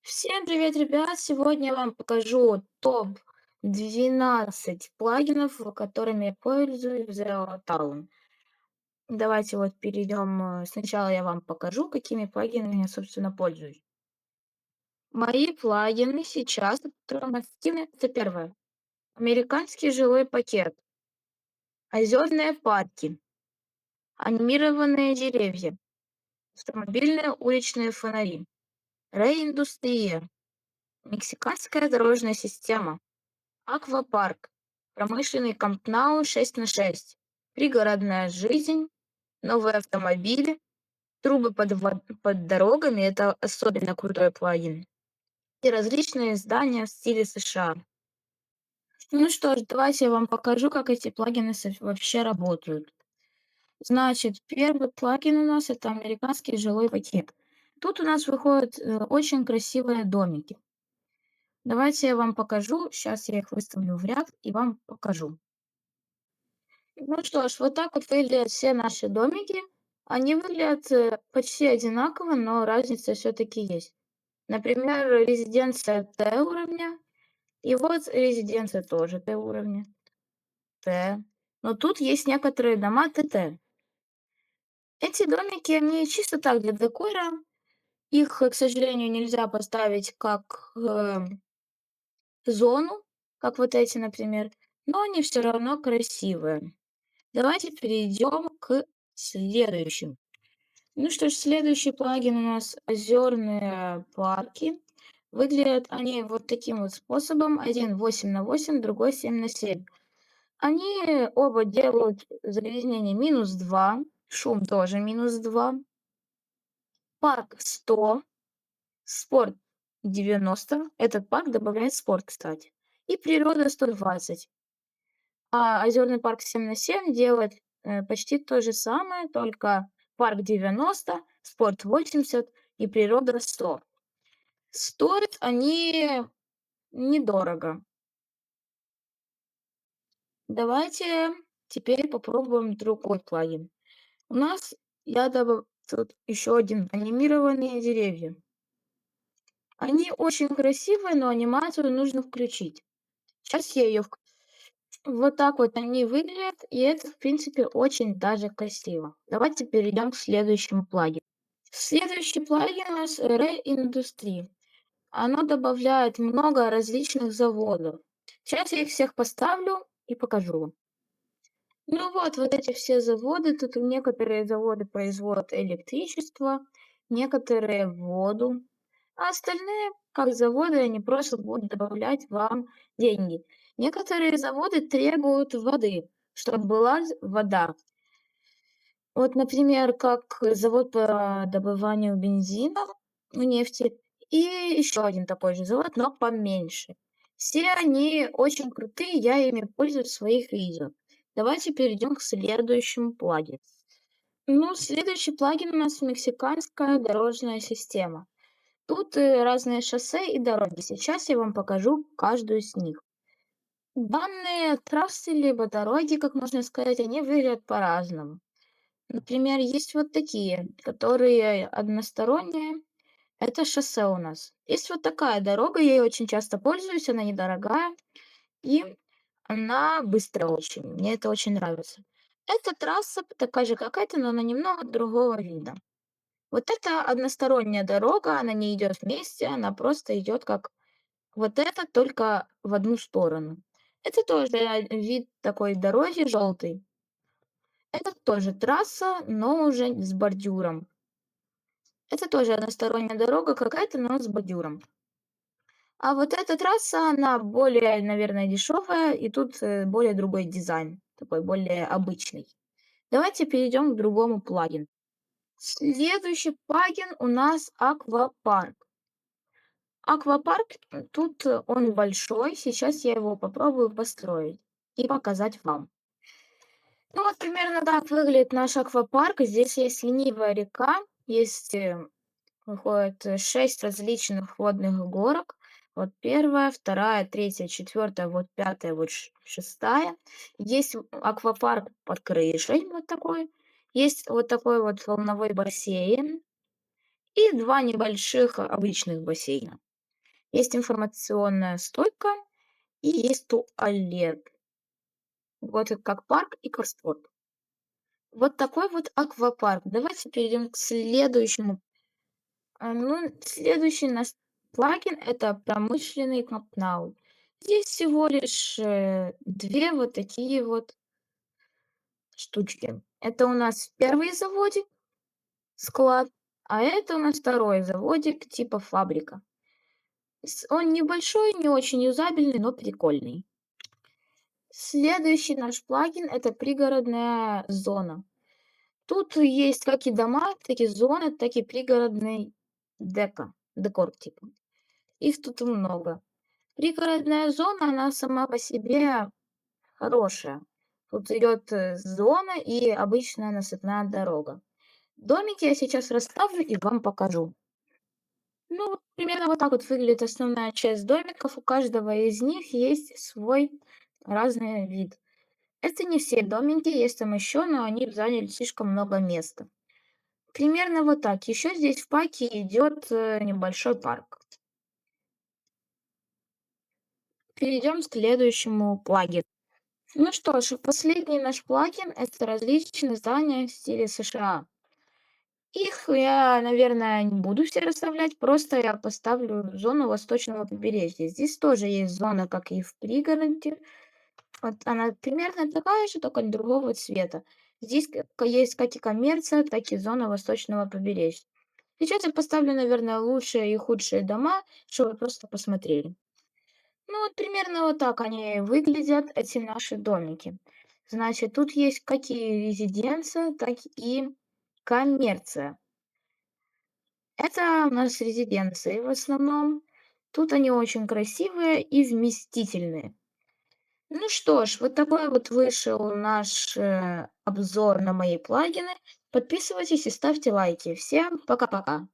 Всем привет, ребят! Сегодня я вам покажу топ 12 плагинов, которыми я пользуюсь в Zero Town. Давайте вот перейдем. Сначала я вам покажу, какими плагинами я, собственно, пользуюсь. Мои плагины сейчас, которые активны, это первое. Американский жилой пакет, озерные парки, анимированные деревья, автомобильные уличные фонари, реиндустрия, мексиканская дорожная система, аквапарк, промышленный Камп-Нау 6 на 6, пригородная жизнь, новые автомобили, трубы под дорогами — это особенно крутой плагин, и различные здания в стиле США. Ну что ж, давайте я вам покажу, как эти плагины вообще работают. Значит, первый плагин у нас — это американский жилой пакет. Тут у нас выходят очень красивые домики. Давайте я вам покажу. Сейчас я их выставлю в ряд и вам покажу. Ну что ж, вот так вот выглядят все наши домики. Они выглядят почти одинаково, но разница все-таки есть. Например, резиденция Т уровня, и вот резиденция тоже Т уровня. Т. Но тут есть некоторые дома ТТ. Эти домики, они чисто так для декора. Их, к сожалению, нельзя поставить как зону, как вот эти, например, но они все равно красивые. Давайте перейдем к следующим. Ну что ж, следующий плагин у нас озерные парки. Выглядят они вот таким вот способом. Один 8 на 8, другой 7 на 7. Они оба делают загрязнение -2, шум тоже -2, парк 100, спорт 90. Этот парк добавляет спорт, кстати. И природа 120. А озерный парк 7 на 7 делает почти то же самое, только парк 90, спорт 80 и природа 100. Стоят они недорого. Давайте теперь попробуем другой плагин. У нас я добавил тут еще один — анимированные деревья. Они очень красивые, но анимацию нужно включить. Сейчас я ее. Вот так вот они выглядят, и это, в принципе, очень даже красиво. Давайте перейдем к следующему плагину. Следующий плагин у нас Re-Industry. Оно добавляет много различных заводов. Сейчас я их всех поставлю и покажу вам. Ну вот эти все заводы. Тут некоторые заводы производят электричество, некоторые воду, а остальные, как заводы, они просто будут добавлять вам деньги. Некоторые заводы требуют воды, чтобы была вода. Вот, например, как завод по добыванию бензина, нефти, и еще один такой же завод, но поменьше. Все они очень крутые, я ими пользуюсь в своих видео. Давайте перейдем к следующему плагину. Ну, следующий плагин у нас мексиканская дорожная система. Тут разные шоссе и дороги. Сейчас я вам покажу каждую из них. Данные трассы либо дороги, как можно сказать, они выглядят по-разному. Например, есть вот такие, которые односторонние. Это шоссе у нас. Есть вот такая дорога, я ей очень часто пользуюсь, она недорогая и она быстрая очень. Мне это очень нравится. Эта трасса такая же, как эта, но она немного другого вида. Вот это односторонняя дорога, она не идет вместе, она просто идет как вот это, только в одну сторону. Это тоже вид такой дороги желтый. Это тоже трасса, но уже с бордюром. Это тоже односторонняя дорога какая-то, но с бордюром. А вот эта трасса, она более, наверное, дешевая, и тут более другой дизайн, такой более обычный. Давайте перейдем к другому плагину. Следующий плагин у нас аквапарк. Аквапарк, тут он большой, сейчас я его попробую построить и показать вам. Ну вот примерно так выглядит наш аквапарк. Здесь есть ленивая река, есть выходит 6 различных водных горок. Вот первая, вторая, третья, четвертая, вот пятая, вот шестая. Есть аквапарк под крышей вот такой. Есть вот такой вот волновой бассейн и два небольших обычных бассейна. Есть информационная стойка и есть туалет. Вот это как парк и кроссворд. Вот такой вот аквапарк. Давайте перейдем к следующему. Следующий наш плагин — это промышленный кнопнау. Здесь всего лишь 2 вот такие вот штучки. Это у нас первый заводик, склад, а это у нас второй заводик, типа фабрика. Он небольшой, не очень юзабельный, но прикольный. Следующий наш плагин — это пригородная зона. Тут есть как и дома, так и зоны, так и пригородный декор типа. Их тут много. Пригородная зона, она сама по себе хорошая. Тут идет зона и обычная насыпная дорога. Домики я сейчас расставлю и вам покажу. Ну, примерно вот так вот выглядит основная часть домиков. У каждого из них есть свой разный вид. Это не все домики, есть там еще, но они заняли слишком много места. Примерно вот так. Еще здесь в паке идет небольшой парк. Перейдем к следующему плагину. Ну что ж, последний наш плагин — это различные здания в стиле США. Их я, наверное, не буду все расставлять, просто я поставлю зону восточного побережья. Здесь тоже есть зона, как и в пригороде. Вот она примерно такая же, только другого цвета. Здесь есть как и коммерция, так и зона восточного побережья. Сейчас я поставлю, наверное, лучшие и худшие дома, чтобы вы просто посмотрели. Ну, вот примерно вот так они выглядят, эти наши домики. Значит, тут есть как и резиденция, так и коммерция. Это у нас резиденции в основном. Тут они очень красивые и вместительные. Ну что ж, вот такой вот вышел наш обзор на мои плагины. Подписывайтесь и ставьте лайки. Всем пока-пока.